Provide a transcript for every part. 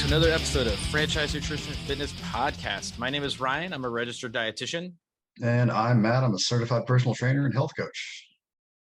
to another episode of Franchise Nutrition and Fitness Podcast. My name is Ryan. I'm a registered dietitian. And I'm Matt. I'm a certified personal trainer and health coach.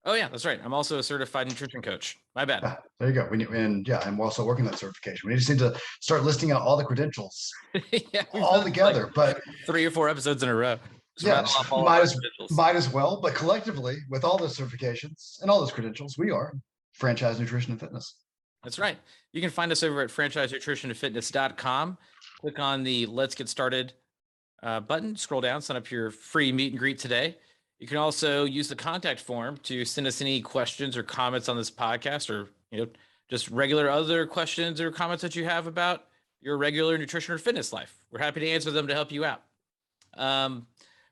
Oh, yeah, that's right. I'm also a certified nutrition coach. My bad. There you go. I'm also working that certification. We just need to start listing out all the credentials Yeah, all together. Like but 3 or 4 episodes in a row. Might as well. But collectively, with all those certifications and all those credentials, we are Franchise Nutrition and Fitness. That's right. You can find us over at franchisenutritionandfitness.com. Click on the Let's Get Started button, scroll down, sign up for your free meet and greet today. You can also use the contact form to send us any questions or comments on this podcast, or just regular other questions or comments that you have about your regular nutrition or fitness life. We're happy to answer them to help you out.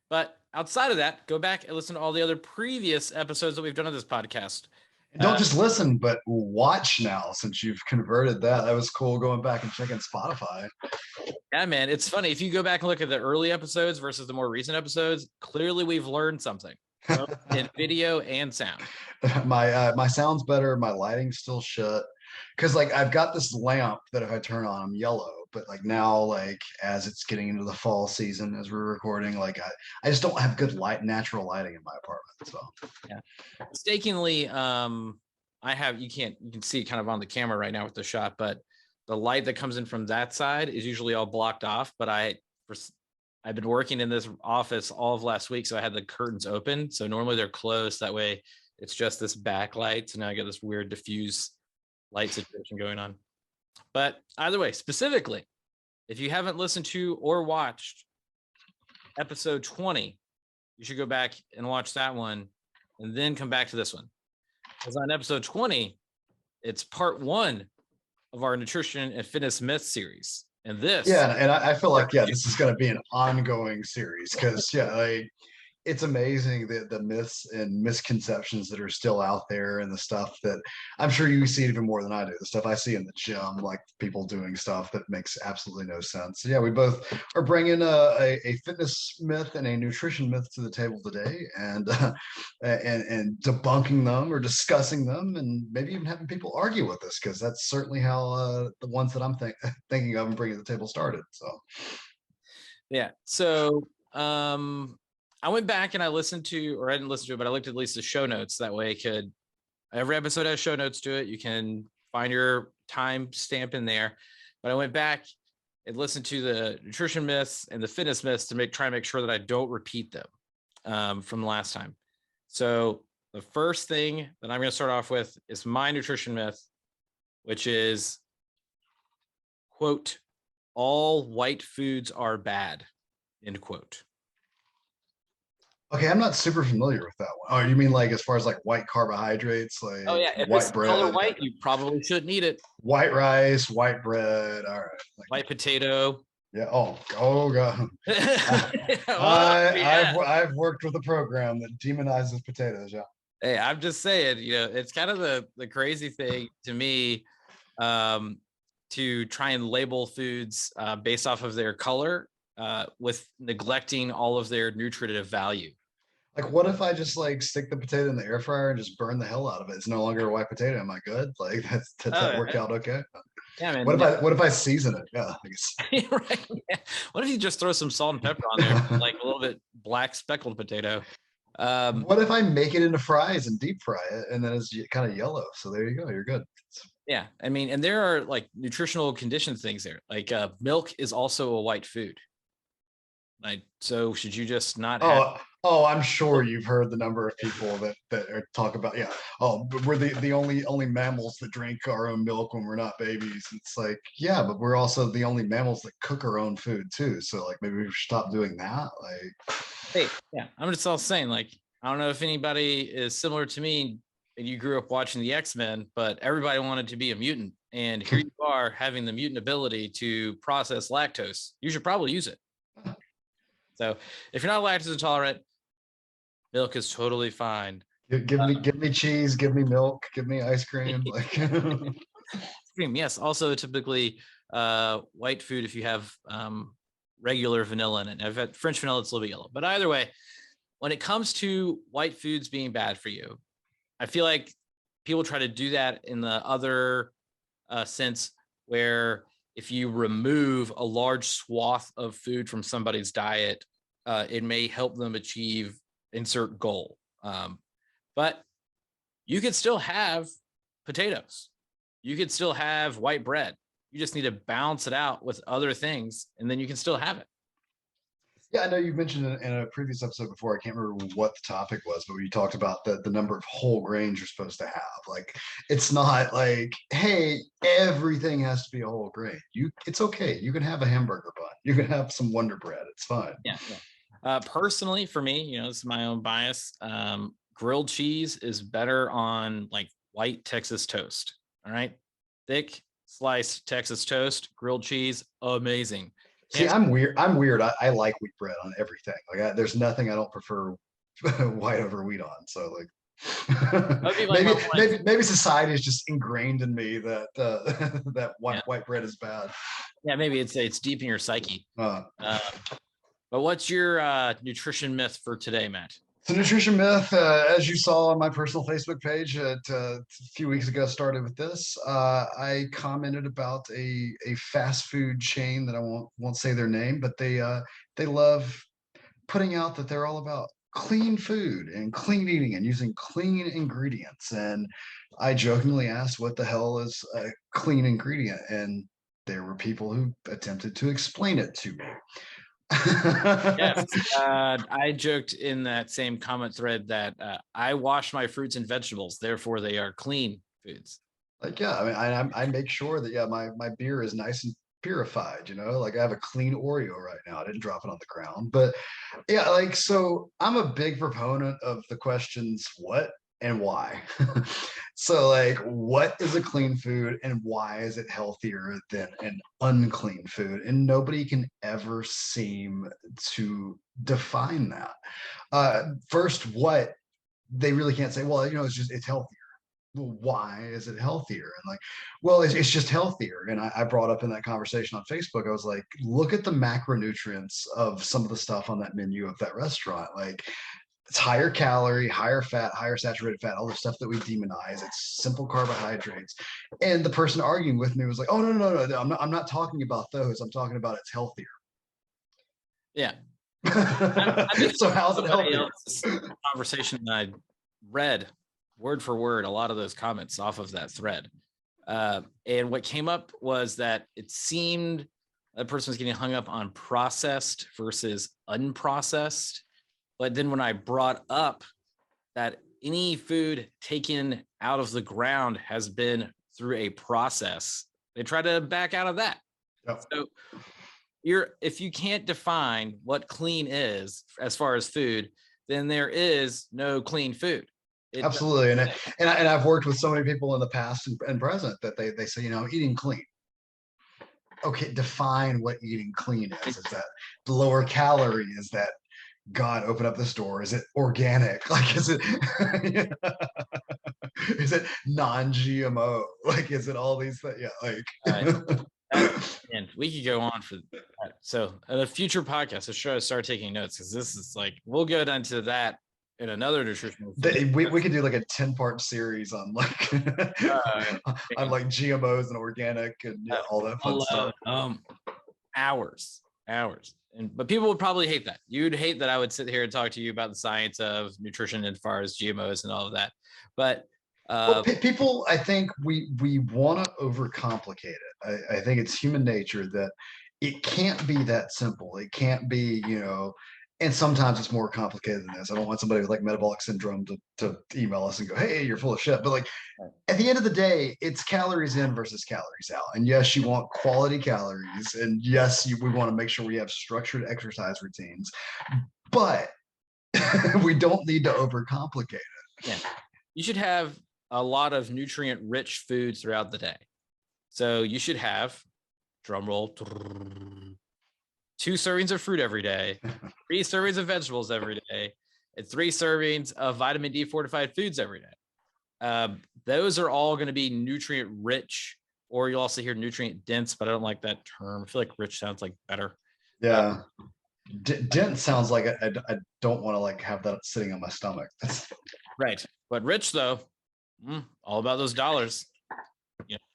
But outside of that, go back and listen to all the other previous episodes that we've done on this podcast. And don't just listen, but watch now, since you've converted that. That was cool, going back and checking Spotify. Yeah, man, it's funny. If you go back and look at the early episodes versus the more recent episodes, clearly we've learned something in video and sound. My sound's better. My lighting's still shut. Because I've got this lamp that if I turn on, I'm yellow. But now, as it's getting into the fall season, as we're recording, I just don't have good natural lighting in my apartment. So yeah, mistakenly, you can see it kind of on the camera right now with the shot, but the light that comes in from that side is usually all blocked off. But I've been working in this office all of last week, so I had the curtains open. So normally they're closed. That way it's just this backlight. So now I get this weird diffuse light situation going on. But either way, specifically, if you haven't listened to or watched episode 20, you should go back and watch that one and then come back to this one. Because on episode 20, it's part 1 of our nutrition and fitness myth series. And this. Yeah, and I feel this is going to be an ongoing series because, it's amazing the myths and misconceptions that are still out there, and the stuff that I'm sure you see even more than I do. The stuff I see in the gym, like people doing stuff that makes absolutely no sense. So, yeah, we both are bringing a fitness myth and a nutrition myth to the table today, and debunking them or discussing them, and maybe even having people argue with us, because that's certainly how the ones that I'm thinking of and bringing to the table started. So, yeah. So, I went back and I listened to, or I didn't listen to it, but I looked at least the show notes. That way every episode has show notes to it. You can find your time stamp in there. But I went back and listened to the nutrition myths and the fitness myths to try and make sure that I don't repeat them from last time. So the first thing that I'm going to start off with is my nutrition myth, which is, quote, all white foods are bad, end quote. Okay, I'm not super familiar with that one. Oh, you mean as far as white carbohydrates, oh yeah, if white bread, color white, you probably shouldn't eat it. White rice, white bread, all right. White potato. Yeah. Oh God. I've worked with a program that demonizes potatoes. Yeah. Hey, I'm just saying, it's kind of the crazy thing to me, to try and label foods based off of their color, with neglecting all of their nutritive value. What if I just stick the potato in the air fryer and just burn the hell out of it? It's no longer a white potato. Am I good? Does that work out okay? Yeah, man. What if I season it? Yeah, I guess. Right. Yeah. What if you just throw some salt and pepper on there, a little bit black speckled potato? What if I make it into fries and deep fry it, and then it's kind of yellow? So there you go. You're good. Yeah, I mean, and there are nutritional condition things there. Milk is also a white food. So should you just not have? Oh, I'm sure you've heard the number of people that talk about, but we're the only mammals that drink our own milk when we're not babies. It's but we're also the only mammals that cook our own food too. So maybe we should stop doing that. Hey, yeah, I'm just all saying, I don't know if anybody is similar to me and you grew up watching the X-Men, but everybody wanted to be a mutant. And here you are having the mutant ability to process lactose. You should probably use it. So if you're not lactose intolerant, milk is totally fine. Give me cheese, give me milk, give me ice cream. Cream, yes. Also, typically, white food, if you have regular vanilla in it. Now, if it's French vanilla, it's a little bit yellow. But either way, when it comes to white foods being bad for you, I feel like people try to do that in the other sense, where if you remove a large swath of food from somebody's diet, it may help them achieve insert goal. But you could still have potatoes. You could still have white bread. You just need to balance it out with other things, and then you can still have it. Yeah, I know you mentioned in a previous episode before. I can't remember what the topic was, but we talked about the number of whole grains you're supposed to have. Like, it's not like, hey, everything has to be a whole grain. It's okay. You can have a hamburger bun. You can have some Wonder Bread. It's fine. Yeah. Personally, for me, this is my own bias. Grilled cheese is better on like white Texas toast. All right, thick sliced Texas toast, grilled cheese, amazing. See, I'm weird. I like wheat bread on everything. Like, there's nothing I don't prefer white over wheat on. So, like, maybe society is just ingrained in me that that white bread is bad. Yeah, maybe it's deep in your psyche. But what's your nutrition myth for today, Matt? So, nutrition myth, as you saw on my personal Facebook page a few weeks ago, started with this. I commented about a fast food chain that I won't say their name, but they love putting out that they're all about clean food and clean eating and using clean ingredients. And I jokingly asked, what the hell is a clean ingredient? And there were people who attempted to explain it to me. Yes, I joked in that same comment thread that I wash my fruits and vegetables, therefore they are clean foods. Like, yeah, I mean, I make sure that my beer is nice and purified. Like, I have a clean Oreo right now. I didn't drop it on the ground, but yeah, like, so I'm a big proponent of the questions what and why. So, like, what is a clean food and why is it healthier than an unclean food? And nobody can ever seem to define that. First, what they really can't say, well, it's healthier. Well, why is it healthier? And like, well, it's just healthier. And I brought up in that conversation on Facebook, I was like, look at the macronutrients of some of the stuff on that menu of that restaurant. Like, it's higher calorie, higher fat, higher saturated fat, all the stuff that we demonize. It's simple carbohydrates. And the person arguing with me was like, oh, no. I'm not talking about those. I'm talking about it's healthier. Yeah. So how's it healthier? Conversation that I read word for word a lot of those comments off of that thread. And what came up was that it seemed that person was getting hung up on processed versus unprocessed. But then when I brought up that any food taken out of the ground has been through a process, they try to back out of that. Yep. So if you can't define what clean is as far as food, then there is no clean food. Absolutely. And I've worked with so many people in the past and present that they say, eating clean. Okay, define what eating clean is. Is that lower calorie? Is that God open up the store? Is it organic? Like, is it is it non-GMO? Like, is it all these things? Yeah, like and we could go on for that. So in a future podcast, I'm sure I start taking notes because this is like we'll go into that in another nutritional. We could do like a 10-part series on like on like GMOs and organic and all that fun stuff. Hours. But people would probably hate that. You'd hate that I would sit here and talk to you about the science of nutrition as far as GMOs and all of that. But people, I think we want to overcomplicate it. I think it's human nature that it can't be that simple. It can't be, and sometimes it's more complicated than this. I don't want somebody with like metabolic syndrome to email us and go, hey, you're full of shit. But like at the end of the day, it's calories in versus calories out. And yes, you want quality calories. And yes, we want to make sure we have structured exercise routines. But we don't need to overcomplicate it. Yeah. You should have a lot of nutrient rich foods throughout the day. So you should have, drum roll, 2 servings of fruit every day, 3 servings of vegetables every day, and 3 servings of vitamin D fortified foods every day. Those are all going to be nutrient rich, or you'll also hear nutrient dense, but I don't like that term. I feel like rich sounds like better. Yeah. Dense sounds like I don't want to like have that sitting on my stomach. Right. But rich though, all about those dollars.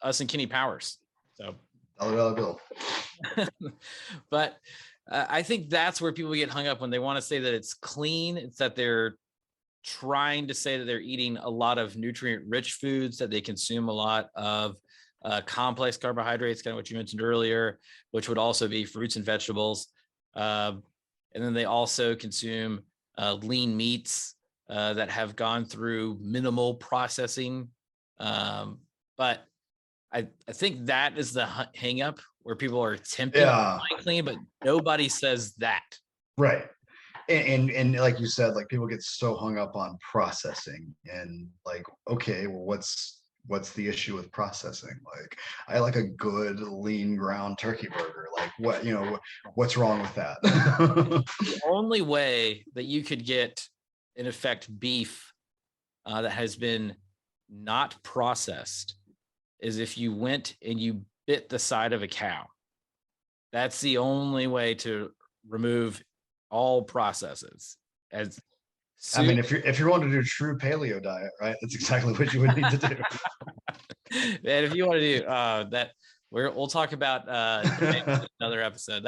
Us and Kenny Powers. So Dollar bill. But I think that's where people get hung up when they want to say that it's clean. It's that they're trying to say that they're eating a lot of nutrient rich foods, that they consume a lot of complex carbohydrates, kind of what you mentioned earlier, which would also be fruits and vegetables. And then they also consume lean meats that have gone through minimal processing. But I think that is the hang up where people are attempting to find clean, but nobody says that. Right. And like you said, like people get so hung up on processing and like, okay, well, what's the issue with processing? Like, I like a good lean ground turkey burger. Like, what's wrong with that? The only way that you could get, in effect, beef that has been not processed is if you went and you bit the side of a cow. That's the only way to remove all processes. As I mean, if you're wanting to do a true paleo diet, right? That's exactly what you would need to do. And if you want to do that, we'll talk about another episode.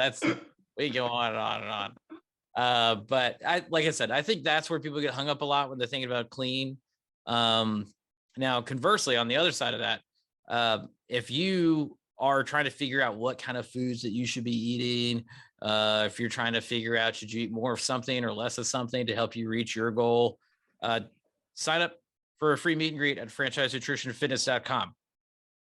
We go on and on and on. But like I said, I think that's where people get hung up a lot when they're thinking about clean. Now, conversely, on the other side of that, if you are trying to figure out what kind of foods that you should be eating, if you're trying to figure out should you eat more of something or less of something to help you reach your goal, sign up for a free meet and greet at franchisenutritionfitness.com.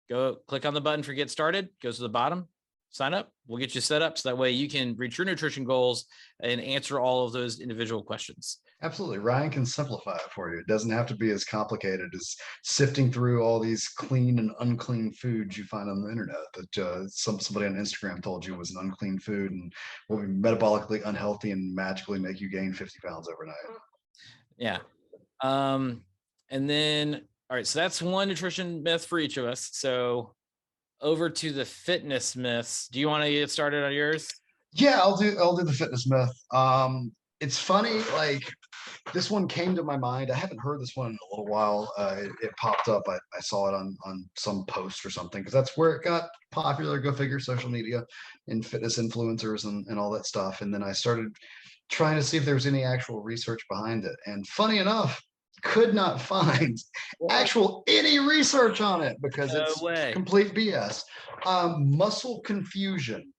Go click on the button for get started, goes to the bottom, sign up. We'll get you set up so that way you can reach your nutrition goals and answer all of those individual questions. Absolutely. Ryan can simplify it for you. It doesn't have to be as complicated as sifting through all these clean and unclean foods you find on the internet that somebody on Instagram told you was an unclean food and will be metabolically unhealthy and magically make you gain 50 pounds overnight. Yeah. And then, all right, so that's one nutrition myth for each of us. So over to the fitness myths. Do you want to get started on yours? Yeah, I'll do the fitness myth. It's funny, like this one came to my mind. I haven't heard this one in a little while. It popped up. I saw it on some post or something because that's where it got popular. Go figure, social media and fitness influencers and all that stuff. And then I started trying to see if there was any actual research behind it. And funny enough, could not find any research on it because it's complete BS. Muscle confusion.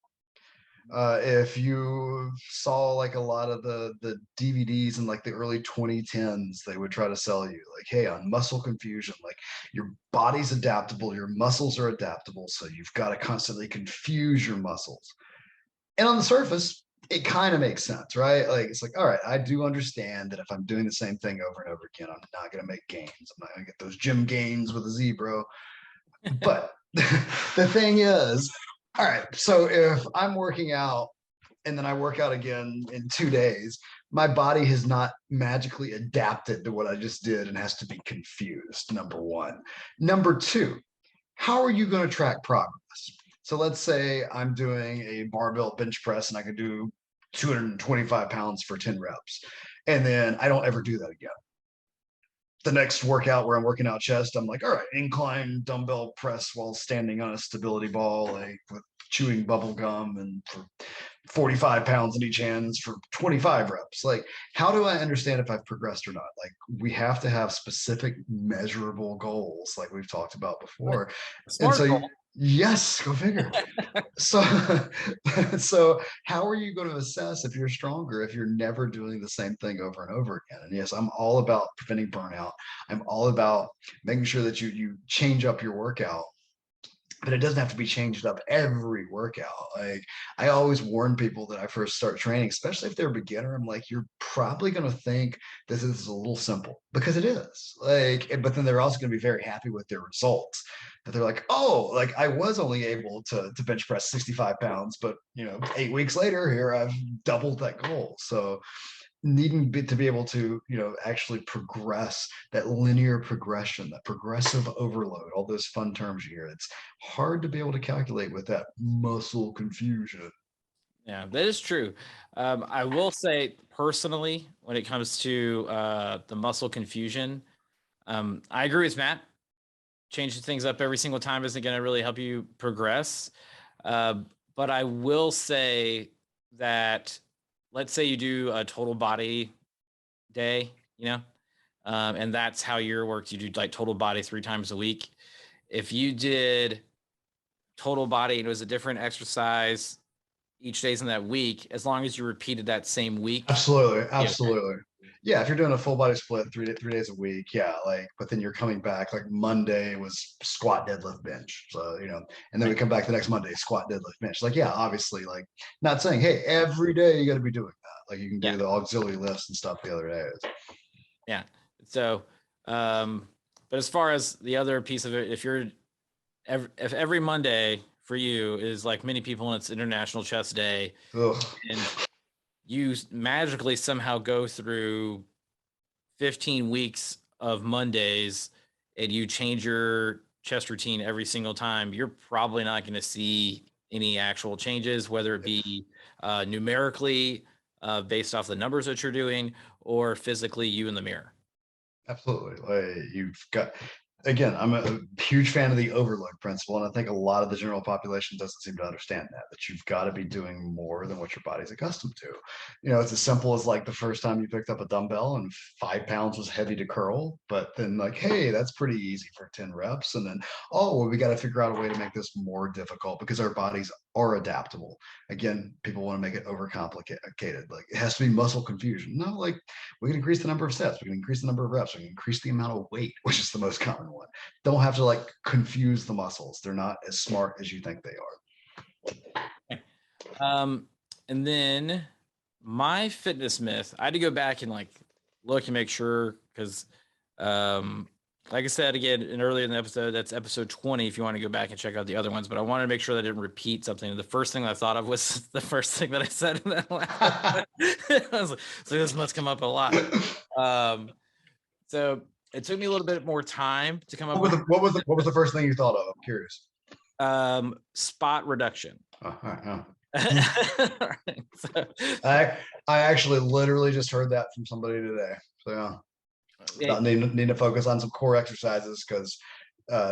If you saw like a lot of the DVDs in like the early 2010s, they would try to sell you like, hey, on muscle confusion, like your body's adaptable, your muscles are adaptable, so you've got to constantly confuse your muscles. And on the surface, it kind of makes sense, right? Like it's like, all right, I do understand that if I'm doing the same thing over and over again, I'm not going to make gains. I'm not going to get those gym gains with a Z, bro. But the thing is, all right, so if I'm working out and then I work out again in 2 days, my body has not magically adapted to what I just did and has to be confused, number one. Number two, how are you going to track progress? So let's say I'm doing a barbell bench press and I can do 225 pounds for 10 reps. And then I don't ever do that again. The next workout where I'm working out chest, I'm like, all right, incline dumbbell press while standing on a stability ball, like with chewing bubble gum and for 45 pounds in each hands for 25 reps. Like, how do I understand if I've progressed or not? Like, we have to have specific measurable goals, like we've talked about before. Smart and so goal. Yes, go figure. So how are you going to assess if you're stronger if you're never doing the same thing over and over again? And yes, I'm all about preventing burnout. I'm all about making sure that you change up your workout, but it doesn't have to be changed up every workout. Like I always warn people that I first start training, especially if they're a beginner, I'm like, you're probably going to think this is a little simple because it is. Like, but then they're also going to be very happy with their results. But they're like, oh, like I was only able to bench press 65 pounds, but 8 weeks later, here I've doubled that goal. So needing to be able to actually progress, that linear progression, that progressive overload, all those fun terms you hear, it's hard to be able to calculate with that muscle confusion. Yeah, that is true. I will say personally, when it comes to the muscle confusion, I agree with Matt. Changing things up every single time isn't going to really help you progress. But I will say that, let's say you do a total body day, and that's how your works. You do like total body 3 times a week. If you did total body and it was a different exercise each days in that week, as long as you repeated that same week. Absolutely, Okay. absolutely. Yeah, if you're doing a full body split 3 days a week, yeah, like, but then you're coming back like Monday was squat, deadlift, bench. So, and then we come back the next Monday, squat, deadlift, bench. Like, yeah, obviously, like, not saying, hey, every day you got to be doing that. Like, you can do the auxiliary lifts and stuff the other days. Yeah. So, but as far as the other piece of it, if every Monday for you is like many people and it's International Chest Day, Ugh. and you magically somehow go through 15 weeks of Mondays and you change your chest routine every single time, you're probably not going to see any actual changes, whether it be numerically based off the numbers that you're doing, or physically you in the mirror. Absolutely. Like, you've got, again, I'm a huge fan of the overload principle. And I think a lot of the general population doesn't seem to understand that you've got to be doing more than what your body's accustomed to. It's as simple as like the first time you picked up a dumbbell and 5 pounds was heavy to curl, but then like, hey, that's pretty easy for 10 reps. And then, oh, well, we got to figure out a way to make this more difficult because our bodies are adaptable. Again, people want to make it overcomplicated. Like, it has to be muscle confusion. No, like, we can increase the number of steps, we can increase the number of reps, we can increase the amount of weight, which is the most common one. Don't have to like confuse the muscles. They're not as smart as you think they are. And then my fitness myth, I had to go back and like look and make sure, because like I said again earlier in the episode, that's episode 20 if you want to go back and check out the other ones, but I wanted to make sure that I didn't repeat something. The first thing that I thought of was the first thing that I said in that last I was like, so this must come up a lot. So it took me a little bit more time to come up with what was the first thing you thought of? I'm curious. Spot reduction. So, I actually literally just heard that from somebody today. So yeah, need to focus on some core exercises because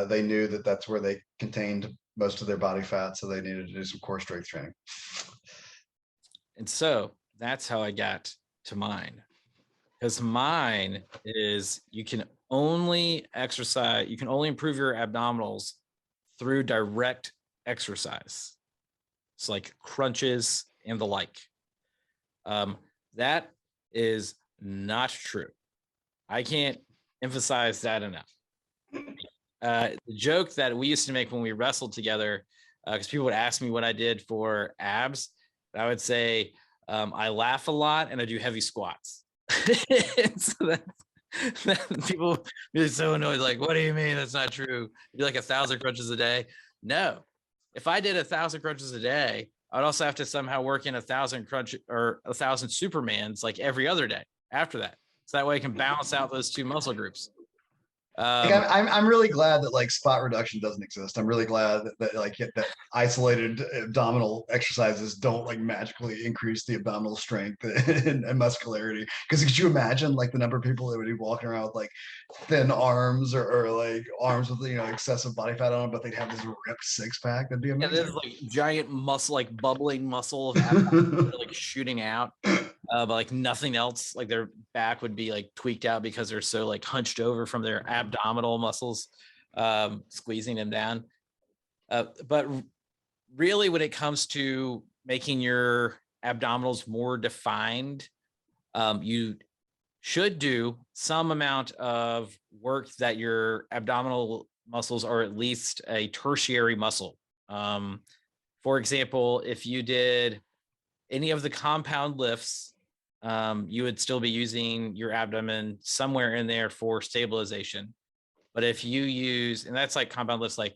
they knew that that's where they contained most of their body fat, so they needed to do some core strength training. And so that's how I got to mine, because mine is you can only improve your abdominals through direct exercise. It's like crunches and the like. That is not true. I can't emphasize that enough. The joke that we used to make when we wrestled together, because people would ask me what I did for abs, I would say I laugh a lot and I do heavy squats. So people be so annoyed, like, what do you mean that's not true? You do like 1,000 crunches a day? No. If I did 1,000 crunches a day, I'd also have to somehow work in 1,000 crunch or 1,000 Supermans like every other day after that. So that way I can balance out those two muscle groups. I'm really glad that like spot reduction doesn't exist. I'm really glad that isolated abdominal exercises don't like magically increase the abdominal strength and muscularity. Because could you imagine like the number of people that would be walking around with like thin arms or like arms with excessive body fat on them, but they'd have this ripped 6-pack? That'd be amazing. Yeah, there's like giant muscle, like bubbling muscle of abdomen, like shooting out. But like nothing else, like their back would be like tweaked out because they're so like hunched over from their abdominal muscles squeezing them down. But really, when it comes to making your abdominals more defined, you should do some amount of work that your abdominal muscles are at least a tertiary muscle. For example, if you did any of the compound lifts, you would still be using your abdomen somewhere in there for stabilization. But if you use, and that's like compound lifts, like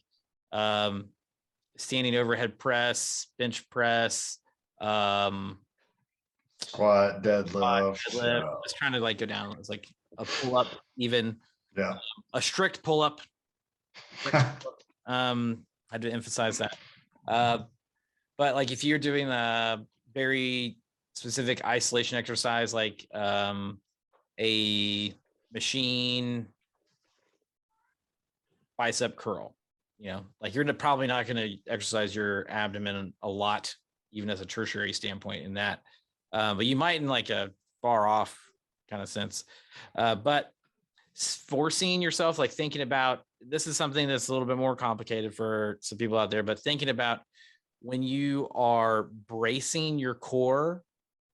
standing overhead press, bench press, squat, deadlift. Just trying to like go down. It's like a pull up, even a strict pull up. I had to emphasize that. But like if you're doing a very specific isolation exercise, like a machine bicep curl, like you're probably not going to exercise your abdomen a lot, even as a tertiary standpoint in that. But you might in like a far off kind of sense. But forcing yourself, like thinking about, this is something that's a little bit more complicated for some people out there, but thinking about when you are bracing your core,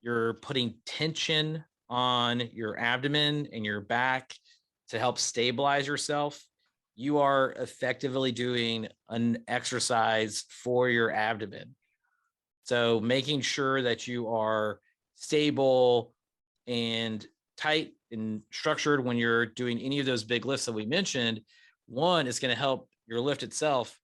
you're putting tension on your abdomen and your back to help stabilize yourself. You are effectively doing an exercise for your abdomen. So making sure that you are stable and tight and structured when you're doing any of those big lifts that we mentioned, one, it's going to help your lift itself.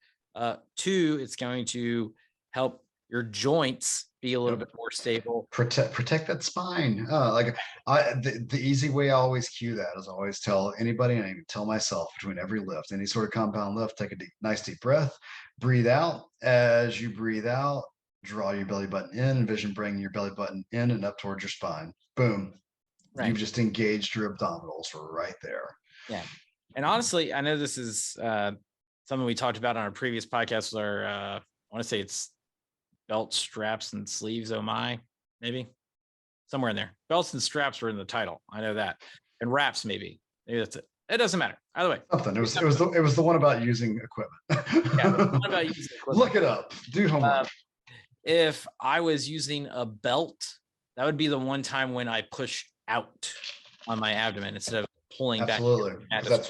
Two, it's going to help your joints be a little bit more stable. Protect that spine. The easy way I always cue that is I always tell anybody, and I even tell myself between every lift, any sort of compound lift, take a nice deep breath, breathe out. As you breathe out, draw your belly button in, envision bringing your belly button in and up towards your spine. Boom. Right. You've just engaged your abdominals right there. Yeah. And honestly, I know this is something we talked about on our previous podcast with our, I want to say it's belt, straps, and sleeves. Oh my, maybe somewhere in there. Belts and straps were in the title. I know that. And wraps, maybe that's it. It doesn't matter. Either way. Something. It was the one about using equipment. Yeah, the one about using equipment. Look it up. Do homework. If I was using a belt, that would be the one time when I push out on my abdomen instead of pulling back. Absolutely.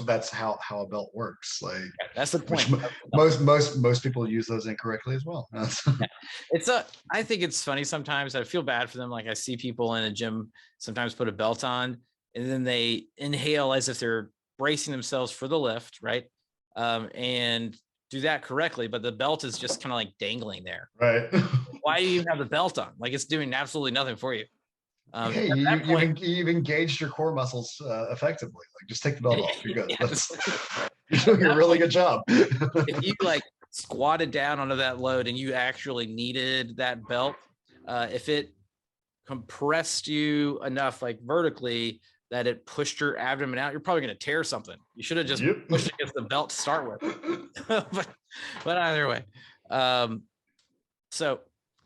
That's how a belt works. Like that's the point. Most people use those incorrectly as well. I think it's funny sometimes. I feel bad for them. Like I see people in a gym sometimes put a belt on and then they inhale as if they're bracing themselves for the lift, right? And do that correctly, but the belt is just kind of like dangling there. Right. Why do you have the belt on? Like it's doing absolutely nothing for you. Hey, you've engaged your core muscles effectively. Like just take the belt off. You're good. You're doing a really good job. If you like squatted down onto that load and you actually needed that belt, if it compressed you enough, like vertically, that it pushed your abdomen out, you're probably going to tear something. You should have just pushed against the belt to start with. but either way. So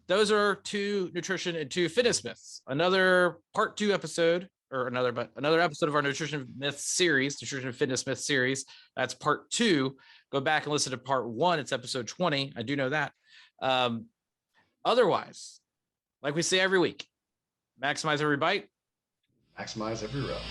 those are 2 nutrition and 2 fitness myths. Another part 2 episode, or another episode of our nutrition myth series, nutrition and fitness myth series. That's part 2. Go back and listen to part 1. It's episode 20. I do know that. Otherwise, like we say every week, maximize every bite. Maximize every rep.